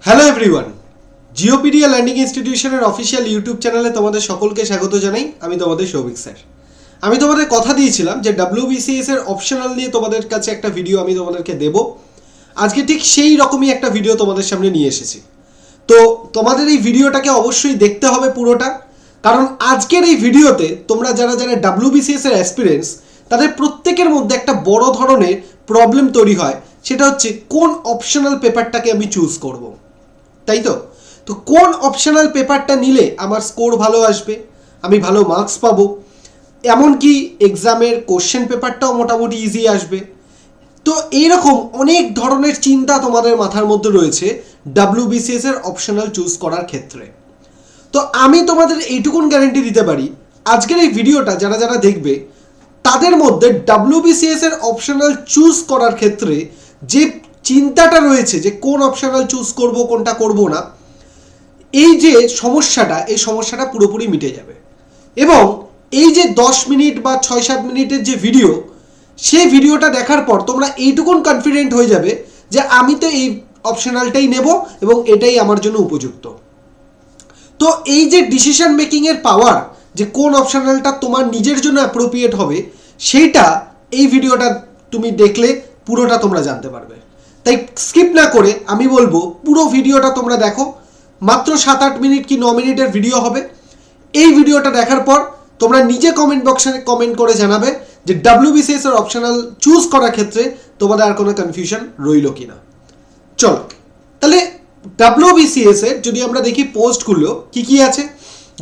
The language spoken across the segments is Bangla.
হ্যালো এভরিওয়ান, জিওপিডিয়া লার্নিং ইনস্টিটিউশনের অফিসিয়াল ইউটিউব চ্যানেলে তোমাদের সকলকে স্বাগত জানাই। আমি তোমাদের সৌভিক স্যার। আমি তোমাদের কথা দিয়েছিলাম যে WBCS এর অপশনাল নিয়ে তোমাদের কাছে একটা ভিডিও আমি তোমাদেরকে দেব। আজকে ঠিক সেই রকমই একটা ভিডিও তোমাদের সামনে নিয়ে এসেছি। তো তোমাদের এই ভিডিওটাকে অবশ্যই দেখতে হবে পুরোটা, কারণ আজকের এই ভিডিওতে তোমরা যারা যারা WBCS এর অ্যাসপিরেন্টস তাদের প্রত্যেকের মধ্যে একটা বড় ধরনের প্রবলেম তৈরি হয়, সেটা হচ্ছে কোন অপশনাল পেপারটাকে আমি চুজ করব। তাই তো কোন অপশনাল পেপারটা নিলে আমার স্কোর ভালো আসবে, আমি ভালো মার্কস পাবো, এমনকি এক্সামের কোশ্চেন পেপারটাও মোটামুটি ইজি আসবে। তো এইরকম অনেক ধরনের চিন্তা তোমাদের মাথার মধ্যে রয়েছে WBCS এর অপশনাল চুজ করার ক্ষেত্রে। তো আমি তোমাদের এইটুকুন গ্যারেন্টি দিতে পারি, আজকের এই ভিডিওটা যারা যারা দেখবে তাদের মধ্যে WBCS এর অপশনাল চুজ করার ক্ষেত্রে যে চিন্তাটা রয়েছে যে কোন অপশনাল চুজ করব কোনটা করব না, এই যে সমস্যাটা পুরোপুরি মিটে যাবে। এবং এই যে 10 মিনিট বা 6-7 মিনিটের যে ভিডিও, সেই ভিডিওটা দেখার পর তোমরা এইটুকুন কনফিডেন্ট হয়ে যাবে যে আমি তো এই অপশনালটাই নেব এবং এটাই আমার জন্য উপযুক্ত। তো এই যে ডিসিশন মেকিংয়ের পাওয়ার, যে কোন অপশনালটা তোমার নিজের জন্য অ্যাপ্রোপ্রিয়েট হবে, সেইটা এই ভিডিওটা তুমি দেখলে পুরোটা তোমরা জানতে পারবে। তাই স্কিপ না করে আমি বলবো পুরো ভিডিওটা তোমরা দেখো। মাত্র 7-8 মিনিট কি 9 মিনিটের ভিডিও হবে। এই ভিডিওটা দেখার পর তোমরা নিজে কমেন্ট বক্সে কমেন্ট করে জানাবে যে WBCS এর অপশনাল চুজ করার ক্ষেত্রে তোমাদের আর কোনো কনফিউশন রইল কিনা। চলো তাহলে WBCS এর যদি আমরা দেখি পোস্টগুলো কি কি আছে,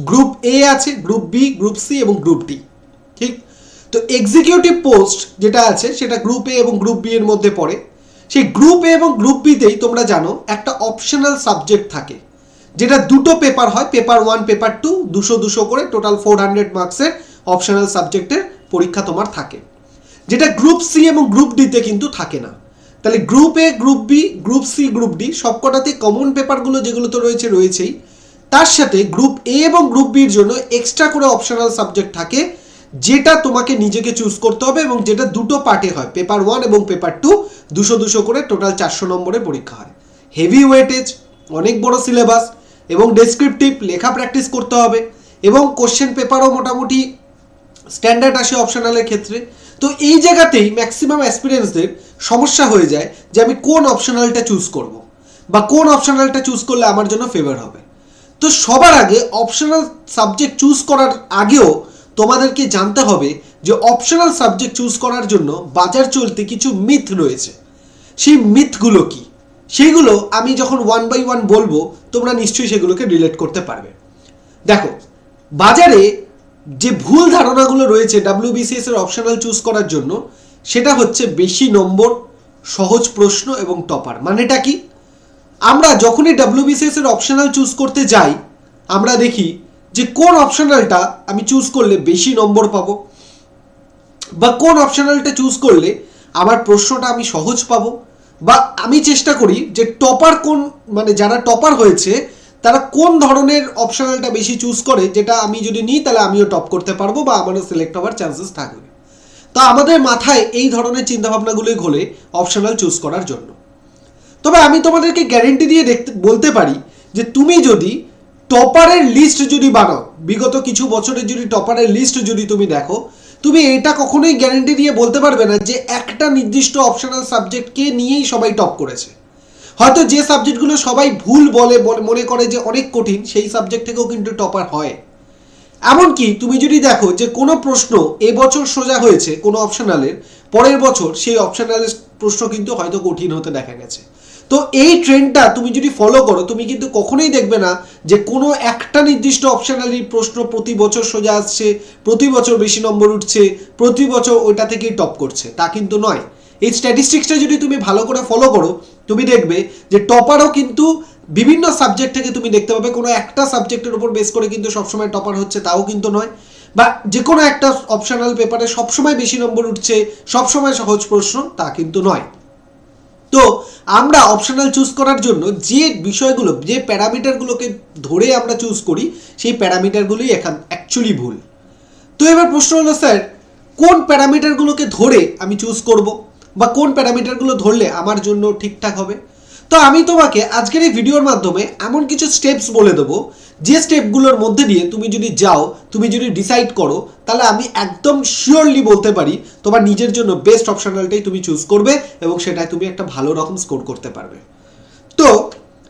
গ্রুপ এ আছে, গ্রুপ বি, গ্রুপ সি এবং গ্রুপ ডি। ঠিক, তো এক্সিকিউটিভ পোস্ট যেটা আছে সেটা গ্রুপ এ এবং গ্রুপ বি এর মধ্যে পড়ে। সেই গ্রুপ এ এবং গ্রুপ বিতেই তোমরা জানো একটা অপশনাল সাবজেক্ট থাকে, যেটা দুটো পেপার হয়, পেপার 1 পেপার 2, 200 করে টোটাল 400 মার্কসের অপশনাল সাবজেক্টের পরীক্ষা তোমার থাকে, যেটা গ্রুপ সি এবং গ্রুপ ডিতে কিন্তু থাকে না। তাহলে group A, group B, group C, group D সবকটাতে কমন পেপারগুলো যেগুলো তো রয়েছেই, তার সাথে গ্রুপ এ এবং গ্রুপ বির জন্য এক্সট্রা করে অপশনাল সাবজেক্ট থাকে, যেটা তোমাকে নিজেকে চুজ করতে হবে এবং যেটা দুটো পার্টে হয়, পেপার 1 এবং পেপার 2, 200 করে টোটাল 400 নম্বরের পরীক্ষা হয়। হেভি ওয়েটেজ, অনেক বড় সিলেবাস এবং ডেসক্রিপটিভ লেখা প্র্যাকটিস করতে হবে এবং কোশ্চেন পেপারও মোটামুটি স্ট্যান্ডার্ড আসে অপশনালের ক্ষেত্রে। তো এই জায়গাতেই ম্যাক্সিমাম অ্যাসপিরেন্টসদের সমস্যা হয়ে যায় যে আমি কোন অপশনালটা চুজ করব বা কোন অপশনালটা চুজ করলে আমার জন্য ফেভার হবে। তো সবার আগে অপশনাল সাবজেক্ট চুজ করার আগেও তোমাদেরকে জানতে হবে যে অপশনাল সাবজেক্ট চুজ করার জন্য বাজার চলতে কিছু মিথ রয়েছে। সেই মিথগুলো কি, সেইগুলো আমি যখন 1 বাই 1 বলবো তোমরা নিশ্চয়ই সেগুলোকে রিলেট করতে পারবে। দেখো, বাজারে যে ভুল ধারণাগুলো রয়েছে WBCS এর অপশনাল চুজ করার জন্য, সেটা হচ্ছে বেশি নম্বর, সহজ প্রশ্ন এবং টপার। মানেটা কি, আমরা যখনই WBCS এর অপশনাল চুজ করতে যাই আমরা দেখি যে কোন অপশনালটা আমি চুজ করলে বেশি নম্বর পাবো, বা কোন অপশনালটা চুজ করলে আমার প্রশ্নটা আমি সহজ পাবো, বা আমি চেষ্টা করি যে টপার কোন, মানে যারা টপার হয়েছে তারা কোন ধরনের অপশনালটা বেশি চুজ করে, যেটা আমি যদি নিই তাহলে আমিও টপ করতে পারবো বা আমারও সিলেক্ট হওয়ার চান্সেস থাকবে। তো আমাদের মাথায় এই ধরনের চিন্তাভাবনাগুলোই ঘোলে অপশনাল চুজ করার জন্য। তবে আমি তোমাদেরকে গ্যারেন্টি দিয়ে বলতে পারি যে তুমি যদি টপারের লিস্ট যদি বানাও, বিগত কিছু বছরের যদি টপারের লিস্ট যদি তুমি দেখো, তুমি এটা কখনোই গ্যারেন্টি দিয়ে বলতে পারবে না যে একটা নির্দিষ্ট অপশনাল সাবজেক্টকে নিয়েই সবাই টপ করেছে। হয়তো যে সাবজেক্টগুলো সবাই ভুল বলে মনে করে যে অনেক কঠিন, সেই সাবজেক্ট থেকেও কিন্তু টপার হয়। এমনকি তুমি যদি দেখো যে কোনো প্রশ্ন এবছর সোজা হয়েছে কোনো অপশনালের, পরের বছর সেই অপশনালের প্রশ্ন কিন্তু হয়তো কঠিন হতে দেখা গেছে। তো এই ট্রেন্ডটা তুমি যদি ফলো করো, তুমি কিন্তু কখনোই দেখবে না যে কোনো একটা নির্দিষ্ট অপশনালি প্রশ্ন প্রতি বছর সোজা আসছে, প্রতি বছর বেশি নম্বর উঠছে, প্রতি বছর ওইটা থেকেই টপ করছে, তা কিন্তু নয়। এই স্ট্যাটিস্টিক্সটা যদি তুমি ভালো করে ফলো করো, তুমি দেখবে যে টপারও কিন্তু বিভিন্ন সাবজেক্ট থেকে তুমি দেখতে পাবে, কোনো একটা সাবজেক্টের উপর বেস করে কিন্তু সবসময় টপার হচ্ছে তাও কিন্তু নয়, বা যে কোনো একটা অপশনাল পেপারে সবসময় বেশি নম্বর উঠছে, সবসময় সহজ প্রশ্ন, তা কিন্তু নয়। তো আমরা অপশনাল চুজ করার জন্য যে বিষয়গুলো, যে প্যারামিটারগুলোকে ধরে আমরা চুজ করি, সেই প্যারামিটারগুলোই এখন অ্যাকচুয়ালি ভুল। তো এবার প্রশ্ন হলো, স্যার কোন প্যারামিটারগুলোকে ধরে আমি চুজ করব, বা কোন প্যারামিটারগুলো ধরলে আমার জন্য ঠিকঠাক হবে? তো আমি তোমাকে আজকের এই ভিডিওর মাধ্যমে এমন কিছু স্টেপস বলে দেবো, যে স্টেপগুলোর মধ্যে দিয়ে তুমি যদি যাও, তুমি যদি ডিসাইড করো, তাহলে আমি একদম শিওরলি বলতে পারি তোমার নিজের জন্য বেস্ট অপশনালটাই তুমি চুজ করবে এবং সেটাই তুমি একটা ভালো রকম স্কোর করতে পারবে। তো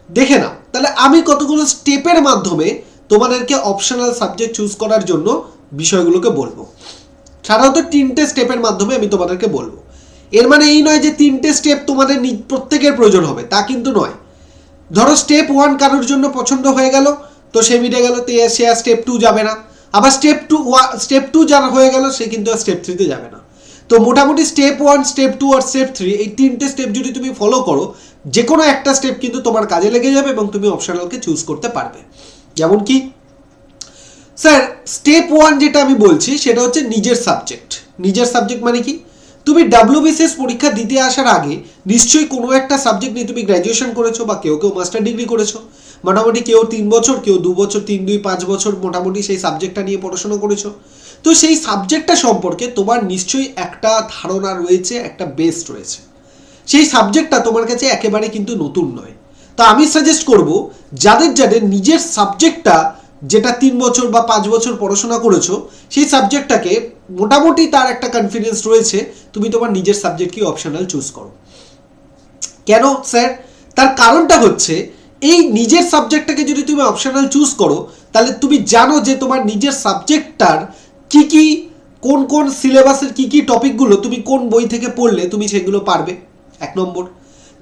দেখে নাও, তাহলে আমি কতগুলো স্টেপের মাধ্যমে তোমাদেরকে অপশনাল সাবজেক্ট চুজ করার জন্য বিষয়গুলোকে বলবো। সাধারণত 3টে স্টেপের মাধ্যমে আমি তোমাদেরকে বলবো। এর মানে এই নয় যে 3টে স্টেপ তোমাদের প্রত্যেকের প্রয়োজন হবে, তা কিন্তু নয়। ধরো স্টেপ 1 কারোর জন্য পছন্দ হয়ে গেল, তো সে মিটে গেল, তো সে আর স্টেপ 2 যাবে না। আবার স্টেপ 2 যার হয়ে গেল, সে কিন্তু আর স্টেপ 3 তে যাবে না। তো মোটামুটি স্টেপ 1, স্টেপ 2 আর স্টেপ 3 এই 3টে স্টেপ যদি তুমি ফলো করো, যে কোনো একটা স্টেপ কিন্তু তোমার কাজে লেগে যাবে এবং তুমি অপশনালকে চুজ করতে পারবে। যেমন কি স্যার, স্টেপ 1 যেটা আমি বলছি সেটা হচ্ছে নিজের সাবজেক্ট। নিজের সাবজেক্ট মানে কি? তুমি WBCS পরীক্ষা দিতে আসার আগে নিশ্চয়ই কোনো একটা সাবজেক্ট নিয়ে তুমি গ্র্যাজুয়েশন করেছো, বা কেউ মাস্টার ডিগ্রি করেছো। মোটামুটি কেউ 3 বছর, কেউ 2 বছর, 3, 2, 5 বছর মোটামুটি সেই সাবজেক্টটা নিয়ে পড়াশোনা করেছো। তো সেই সাবজেক্টটা সম্পর্কে তোমার নিশ্চয়ই একটা ধারণা রয়েছে, একটা বেস রয়েছে। সেই সাবজেক্টটা তোমার কাছে একেবারে কিন্তু নতুন নয়। তো আমি সাজেস্ট করব, যাদের নিজের সাবজেক্টটা, যেটা 3 বছর বা 5 বছর পড়াশোনা করেছো, সেই সাবজেক্টটাকে মোটামুটি তার একটা কনফিডেন্স রয়েছে, তুমি তোমার নিজের সাবজেক্টকে অপশনাল চুজ করো। কেন স্যার? তার কারণটা হচ্ছে, এই নিজের সাবজেক্টটাকে যদি তুমি অপশনাল চুজ করো, তাহলে তুমি জানো যে তোমার নিজের সাবজেক্টটার কি কি, কোন কোন সিলেবাসের কি কি টপিকগুলো তুমি কোন বই থেকে পড়লে তুমি সেগুলো পারবে, 1 নম্বর।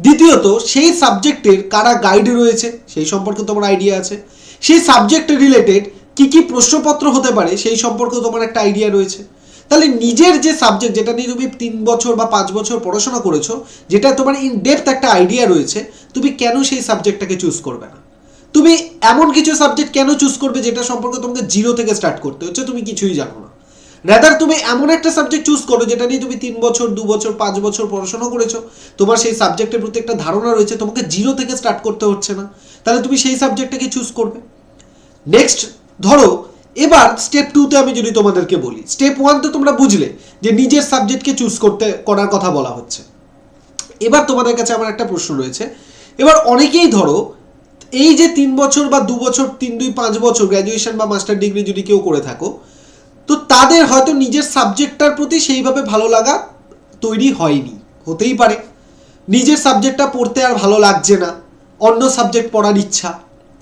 দ্বিতীয়ত, সেই সাবজেক্টের কারা গাইড রয়েছে সেই সম্পর্কে তোমার আইডিয়া আছে। সেই সাবজেক্ট রিলেটেড কি কি প্রশ্নপত্র হতে পারে সেই সম্পর্কে তোমার একটা আইডিয়া রয়েছে। তাহলে নিজের যে সাবজেক্ট, যেটা নিয়ে তুমি 3 বছর বা 5 বছর পড়াশোনা করেছো, যেটা তোমার ইন ডেপথ একটা আইডিয়া রয়েছে, তুমি কেন সেই সাবজেক্টটাকে চুজ করবে না? তুমি এমন কিছু সাবজেক্ট কেন চুজ করবে যেটা সম্পর্কে তোমাকে 0 থেকে স্টার্ট করতে হচ্ছে, তুমি কিছুই জানো না? রাদার তুমি এমন একটা সাবজেক্ট চুজ করো যেটা নিয়ে তুমি 3 বছর, 2 বছর, 5 বছর পড়াশোনা করেছো, তোমার সেই সাবজেক্টের প্রতি একটা ধারণা রয়েছে, তোমাকে 0 থেকে স্টার্ট করতে হচ্ছে না, তাহলে তুমি সেই সাবজেক্টটাকে চুজ করবে। নেক্সট ধরো, এবার স্টেপ 2তে আমি যদি তোমাদেরকে বলি, স্টেপ 1 তো তোমরা বুঝলে যে নিজের সাবজেক্টকে চুজ করার কথা বলা হচ্ছে। এবার তোমাদের কাছে আমার একটা প্রশ্ন রয়েছে। এবার অনেকেই ধরো এই যে 3 বছর বা 2 বছর, 3, 2, 5 বছর গ্র্যাজুয়েশন বা মাস্টার ডিগ্রি যদি কেউ করে থাকো, তো তাদের হয়তো নিজের সাবজেক্টটার প্রতি সেইভাবে ভালো লাগা তৈরি হয়নি, হতেই পারে। নিজের সাবজেক্টটা পড়তে আর ভালো লাগছে না, অন্য সাবজেক্ট পড়ার ইচ্ছা,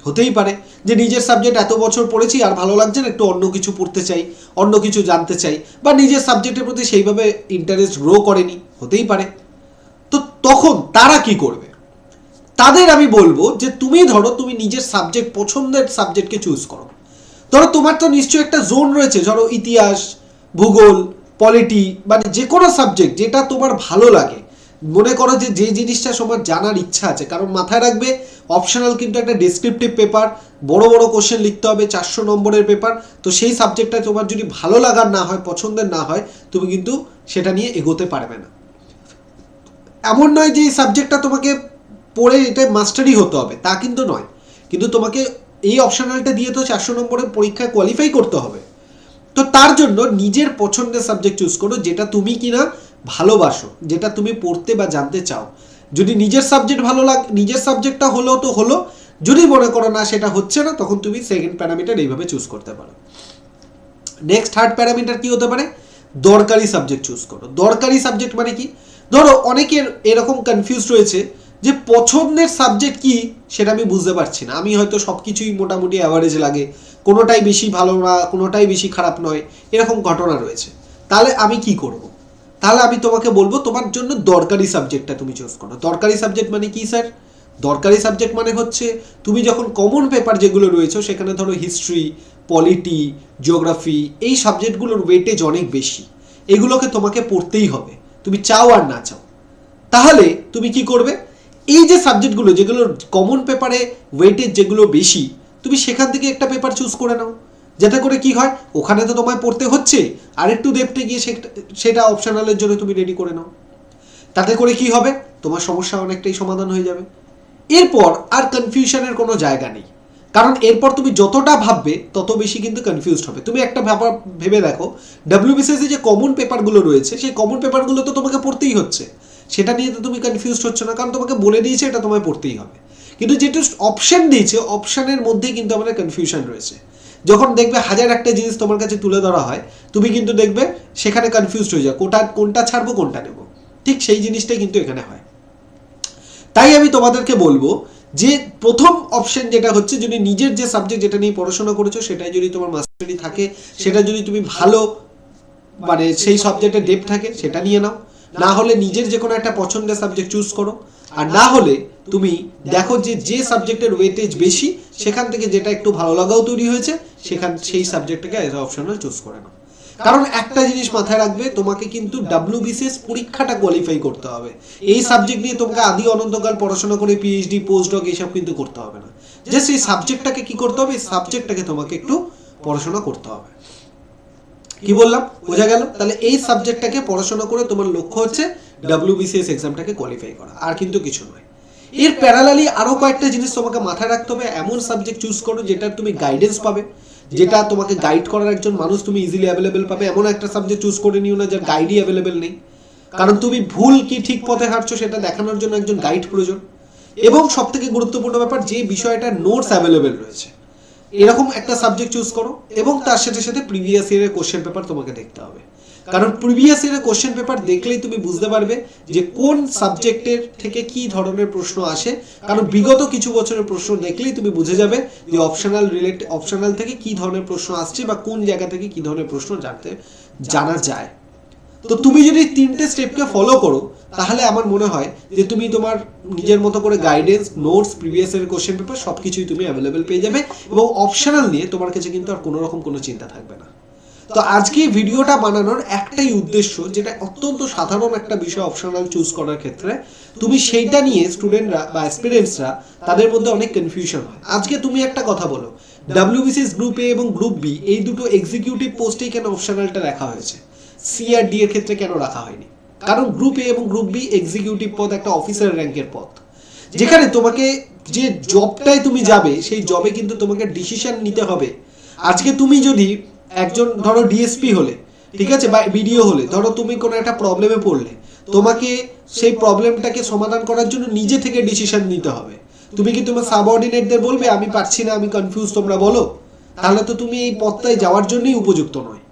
হতেই পারে যে নিজের সাবজেক্ট এত বছর পড়েছি আর ভালো লাগছে না, একটু অন্য কিছু পড়তে চাই, অন্য কিছু জানতে চাই, বা নিজের সাবজেক্টের প্রতি সেইভাবে ইন্টারেস্ট গ্রো করেনি, হতেই পারে। তো তখন তারা কি করবে? তাদের আমি বলবো যে তুমি ধরো, তুমি নিজের সাবজেক্ট, পছন্দের সাবজেক্টকে চুজ করো। ধরো তোমার তো নিশ্চয়ই একটা জোন রয়েছে, ধরো ইতিহাস, ভূগোল, পলিটি, মানে যে কোনো সাবজেক্ট যেটা তোমার ভালো লাগে। মনে করো যে যে জিনিসটা তোমার জানার ইচ্ছা আছে, কারণ মাথায় রাখবে অপশনাল কিন্তু একটা ডেসক্রিপটিভ পেপার, বড় বড় কোশ্চেন লিখতে হবে, 400 নম্বরের পেপার। তো সেই সাবজেক্টটা তোমার যদি ভালো লাগার না হয়, পছন্দের না হয়, তুমি কিন্তু সেটা নিয়ে এগোতে পারবে না। এমন নয় যে এই সাবজেক্টটা তোমাকে পড়ে এটা মাস্টারই হতে হবে, তা কিন্তু নয়। কিন্তু তোমাকে এই অপশনালটা দিয়ে তো 400 নম্বরের পরীক্ষায় কোয়ালিফাই করতে হবে। তো তার জন্য নিজের পছন্দের সাবজেক্ট চুজ করো, যেটা তুমি কিনা ভালোবাসো, যেটা তুমি পড়তে বা জানতে চাও। যদি নিজের সাবজেক্ট ভালো নিজের সাবজেক্টটা হলো তো হলো, যদি মনে করো না সেটা হচ্ছে না, তখন তুমি সেকেন্ড প্যারামিটার এইভাবে চুজ করতে পারো। নেক্সট থার্ড প্যারামিটার কি হতে পারে? দরকারি সাবজেক্ট চুজ করো। দরকারি সাবজেক্ট মানে কি? ধরো অনেকের এরকম কনফিউজ রয়েছে যে পছন্দের সাবজেক্ট কি সেটা আমি বুঝতে পারছি না, আমি হয়তো সব কিছুই মোটামুটি অ্যাভারেজ লাগে, কোনোটাই বেশি ভালো না, কোনোটাই বেশি খারাপ নয়, এরকম ঘটনা রয়েছে। তাহলে আমি কি করব? তাহলে আমি তোমাকে বলবো তোমার জন্য দরকারি সাবজেক্টটা তুমি চুজ করো। দরকারি সাবজেক্ট মানে কি স্যার? দরকারি সাবজেক্ট মানে হচ্ছে তুমি যখন কমন পেপার যেগুলো রয়েছে, সেখানে ধরো হিস্ট্রি, পলিটি, জিওগ্রাফি, এই সাবজেক্টগুলোর ওয়েটেজ অনেক বেশি, এগুলোকে তোমাকে পড়তেই হবে, তুমি চাও আর না চাও। তাহলে তুমি কি করবে? এই যে সাবজেক্টগুলো যেগুলো কমন পেপারে ওয়েটেজ যেগুলো বেশি, তুমি সেখান থেকে একটা পেপার চুজ করে নাও, যাতে করে কি হয়, ওখানে তো তোমায় পড়তে হচ্ছে, আর একটু ডেপথে গিয়ে সেটা অপশনালের জন্য তুমি রেডি করে নাও। তাতে করে কি হবে, তোমার সমস্যা অনেকটাই সমাধান হয়ে যাবে। এরপর আর কনফিউশনের কোনো জায়গা নেই, কারণ এরপর তুমি যতটা ভাববে তত বেশি কিন্তু কনফিউজড হবে। তুমি একটা ব্যাপার ভেবে দেখো, WBCS যে কমন পেপারগুলো রয়েছে, সেই কমন পেপারগুলো তো তোমাকে পড়তেই হচ্ছে, সেটা নিয়ে তো তুমি কনফিউজড হচ্ছ না, কারণ তোমাকে বলে দিয়েছে এটা তোমায় পড়তেই হবে। কিন্তু যেটা অপশন দিয়েছে, অপশনের মধ্যেই কিন্তু আমাদের কনফিউশন রয়েছে। যখন দেখবে হাজার একটা জিনিস তোমার কাছে তুলে ধরা হয়, তুমি কিন্তু দেখবে সেখানে কনফিউজড হয়ে যাও, কোনটা ছাড়বো কোনটা নেবো। ঠিক সেই জিনিসটাই কিন্তু এখানে হয়। তাই আমি তোমাদেরকে বলবো যে প্রথম অপশন যেটা হচ্ছে, যদি নিজের যে সাবজেক্ট যেটা নিয়ে পড়াশোনা করেছো সেটাই যদি তোমার মাস্টারি থাকে, সেটা যদি তুমি ভালো মানে সেই সাবজেক্টে ডেপ থাকে সেটা নিয়ে নাও। না হলে নিজের যে কোনো একটা পছন্দের সাবজেক্ট চুজ করো। আর না হলে তুমি দেখো যে সাবজেক্টের ওয়েটেজ বেশি, সেখান থেকে যেটা একটু ভালো লাগাও তৈরি হয়েছে, সেই সাবজেক্টটাকে এজ অপশনাল চুজ করে নাও। কারণ একটা জিনিস মাথায় রাখবে, তোমাকে কিন্তু WBCS পরীক্ষাটা কোয়ালিফাই করতে হবে। এই সাবজেক্ট নিয়ে তোমাকে আদি অনন্তকাল পড়াশোনা করে PhD পোস্টডক এইসব কিন্তু করতে হবে না। জাস্ট এই সাবজেক্টটাকে কি করতে হবে, এই সাবজেক্টটাকে তোমাকে একটু পড়াশোনা করতে হবে। কি বললাম, বোঝা গেল? তাহলে এই সাবজেক্টটাকে পড়াশোনা করে তোমার লক্ষ্য হচ্ছে WBCS এক্সামটাকে কোয়ালিফাই করা, আর কিন্তু কিছু নয়। এর প্যারালালি আরো কয়েকটা জিনিস তোমাকে মাথায় রাখতে হবে। এমন সাবজেক্ট চুজ করো যেটার তুমি গাইডেন্স পাবে, যেটা তোমাকে গাইড করার একজন মানুষ তুমি ইজিলি অ্যাভেলেবেল পাবে। এমন একটা সাবজেক্ট চুজ করে নিও না যার গাইডই অ্যাভেলেবেল নেই, কারণ তুমি ভুল কি ঠিক পথে হাঁটছো সেটা দেখানোর জন্য একজন গাইড প্রয়োজন। এবং সব থেকে গুরুত্বপূর্ণ ব্যাপার, যে বিষয়টা নোটস অ্যাভেলেবেল রয়েছে, এরকম একটা সাবজেক্ট চুজ করো। এবং তার সাথে সাথে প্রিভিয়াস ইয়ারের কোশ্চেন পেপার তোমাকে দেখতে হবে, কারণ প্রিভিয়াস ইয়ারের কোশ্চেন পেপার দেখলেই তুমি বুঝতে পারবে যে কোন সাবজেক্টের থেকে কি ধরনের প্রশ্ন আসে। কারণ বিগত কিছু বছরের প্রশ্ন দেখলেই তুমি বুঝে যাবে যে অপশনাল থেকে কি ধরনের প্রশ্ন আসছে বা কোন জায়গা থেকে কি ধরনের প্রশ্ন জানা যায়। তো তুমি যদি তিনটে স্টেপকে ফলো করো, তাহলে আমার মনে হয় যে তুমি তোমার নিজের মতো করে গাইডেন্স, নোটস, প্রিভিয়াস ইয়ারের কোশ্চেন পেপার সবকিছুই তুমি অ্যাভেলেবেল পেয়ে যাবে, এবং অপশনাল নিয়ে তোমার কাছে কিন্তু আর কোনো রকম কোনো চিন্তা থাকবে না। তো আজকে ভিডিওটা বানানোর একটাই উদ্দেশ্য, যেটা অত্যন্ত সাধারণ একটা বিষয় অপশনাল চুজ করার ক্ষেত্রে, তুমি সেইটা নিয়ে স্টুডেন্টরা বা অ্যাসপিরেন্টসরা তাদের মধ্যে অনেক কনফিউশন হয়। আজকে তুমি একটা কথা বলো, WBCS গ্রুপ এ এবং গ্রুপ বি এই দুটো এক্সিকিউটিভ পোস্টেই কেন অপশনালটা রাখা হয়েছে, সি আর ডি এর ক্ষেত্রে কেন রাখা হয়নি? কারণ গ্রুপ এ এবং গ্রুপ বি এক্সিকিউটিভ পদ একটা অফিসার র্যাঙ্কের পদ, যেখানে তোমাকে যে জবটায় তুমি যাবে সেই জবে কিন্তু তোমাকে ডিসিশন নিতে হবে। আজকে তুমি যদি একজন ধরো ডিএসপি হলে, ঠিক আছে, বা বিডিও হলে, ধরো তুমি কোনো একটা প্রবলেমে পড়লে, তোমাকে সেই প্রবলেমটাকে সমাধান করার জন্য নিজে থেকে ডিসিশন নিতে হবে। তুমি কি তোমার সাবঅর্ডিনেটদের বলবে আমি পারছি না, আমি কনফিউজ, তোমরা বলো? তাহলে তো তুমি এই পথটায় যাওয়ার জন্যই উপযুক্ত নয়।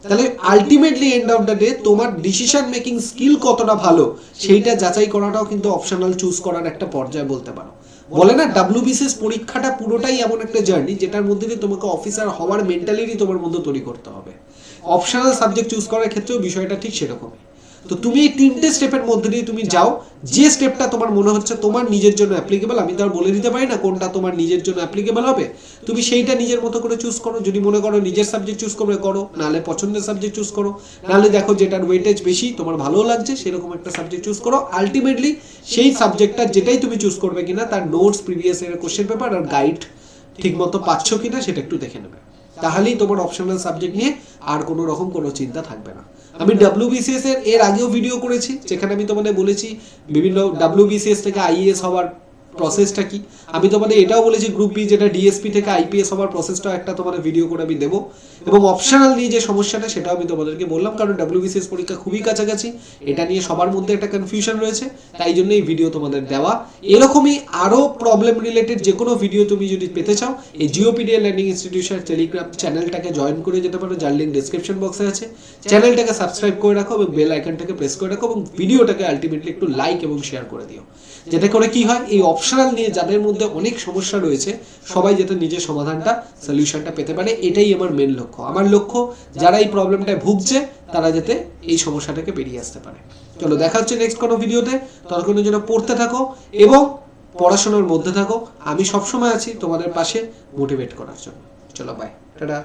তাহলে ultimately end of the day তোমার ডিসিশন মেকিং স্কিল কতটা ভালো সেইটা যাচাই করাটাও কিন্তু অপশনাল চুজ করার একটা পর্যায়ে বলতে পারো। বলে না, WBCS পরীক্ষাটা পুরোটাই এমন একটা জার্নি যেটার মধ্যে দিয়ে তোমাকে অফিসার হওয়ার মেন্টালিটি তোমার মধ্যে তৈরি করতে হবে। অপশনাল সাবজেক্ট চুজ করার ক্ষেত্রেও বিষয়টা ঠিক সেরকমই। তো তুমি এই তিনটে স্টেপের মধ্যে দিয়ে তুমি যাও, যে স্টেপটা তোমার মনে হচ্ছে তোমার নিজের জন্য অ্যাপ্লিকেবল। আমি তো আর বলে দিতে পারি না কোনটা তোমার নিজের জন্য অ্যাপ্লিকেবল হবে, তুমি সেইটা নিজের মতো করে চুজ করো। যদি মনে করো নিজের সাবজেক্ট চুজ করবে করো, নাহলে পছন্দের সাবজেক্ট চুজ করো, নাহলে দেখো যেটার ওয়েটেজ বেশি তোমার ভালো লাগছে সেরকম একটা সাবজেক্ট চুজ করো। আলটিমেটলি সেই সাবজেক্টটা যেটাই তুমি চুজ করবে কিনা তার নোটস, প্রিভিয়াস ইয়ারের কোশ্চেন পেপার আর গাইড ঠিক মতো পাচ্ছ কিনা সেটা একটু দেখে নেবে, তাহলেই তোমার অপশনাল সাবজেক্ট নিয়ে আর কোনো রকম কোনো চিন্তা থাকবে না। আমি WBCS এর আগেও ভিডিও করেছি, যেখানে আমি তোমাদের বলেছি বিভিন্ন WBCS থেকে IAS হওয়ার প্রসেসটা কি। আমি তোমাদের এটাও বলেছি গ্রুপ বি যেটা ডিএসপি থেকে IPS হওয়ার প্রসেসটাও একটা তোমাদের ভিডিও করে আমি দেবো। এবং অপশনাল নিয়ে যে সমস্যাটা সেটাও আমি তোমাদেরকে বললাম, কারণ WBCS পরীক্ষা খুবই কাছাকাছি, এটা নিয়ে সবার মধ্যে একটা কনফিউশন রয়েছে, তাই জন্য এই ভিডিও তোমাদের দেওয়া। এরকমই আরও প্রবলেম রিলেটেড যে কোনো ভিডিও তুমি যদি পেতে চাও, এই জিওপিডিএল লার্নিং ইনস্টিটিউশন টেলিগ্রাম চ্যানেলটাকে জয়েন করে যেতে পারো, যার লিঙ্ক ডেসক্রিপশন বক্সে আছে। চ্যানেলটাকে সাবস্ক্রাইব করে রাখো এবং বেল আইকনটাকে প্রেস করে রাখো, এবং ভিডিওটাকে আলটিমেটলি একটু লাইক এবং শেয়ার করে দিও, যেটা করে কি হয় এই অপশনাল নিয়ে যাদের মধ্যে অনেক সমস্যা রয়েছে সবাই যাতে নিজের সমাধানটা, সলিউশনটা পেতে পারে। এটাই আমার মেন লক্ষ্য। আমার লক্ষ্য যারা এই প্রবলেমটায় ভুগছে তারা যাতে এই সমস্যাটাকে বেরিয়ে আসতে পারে। চলো, দেখা হচ্ছে নেক্সট কোনো ভিডিওতে। ততক্ষণের জন্য পড়তে থাকো এবং পড়াশোনার মধ্যে থাকো। আমি সবসময় আছি তোমাদের পাশে মোটিভেট করার জন্য। চলো, বাই, টাটা।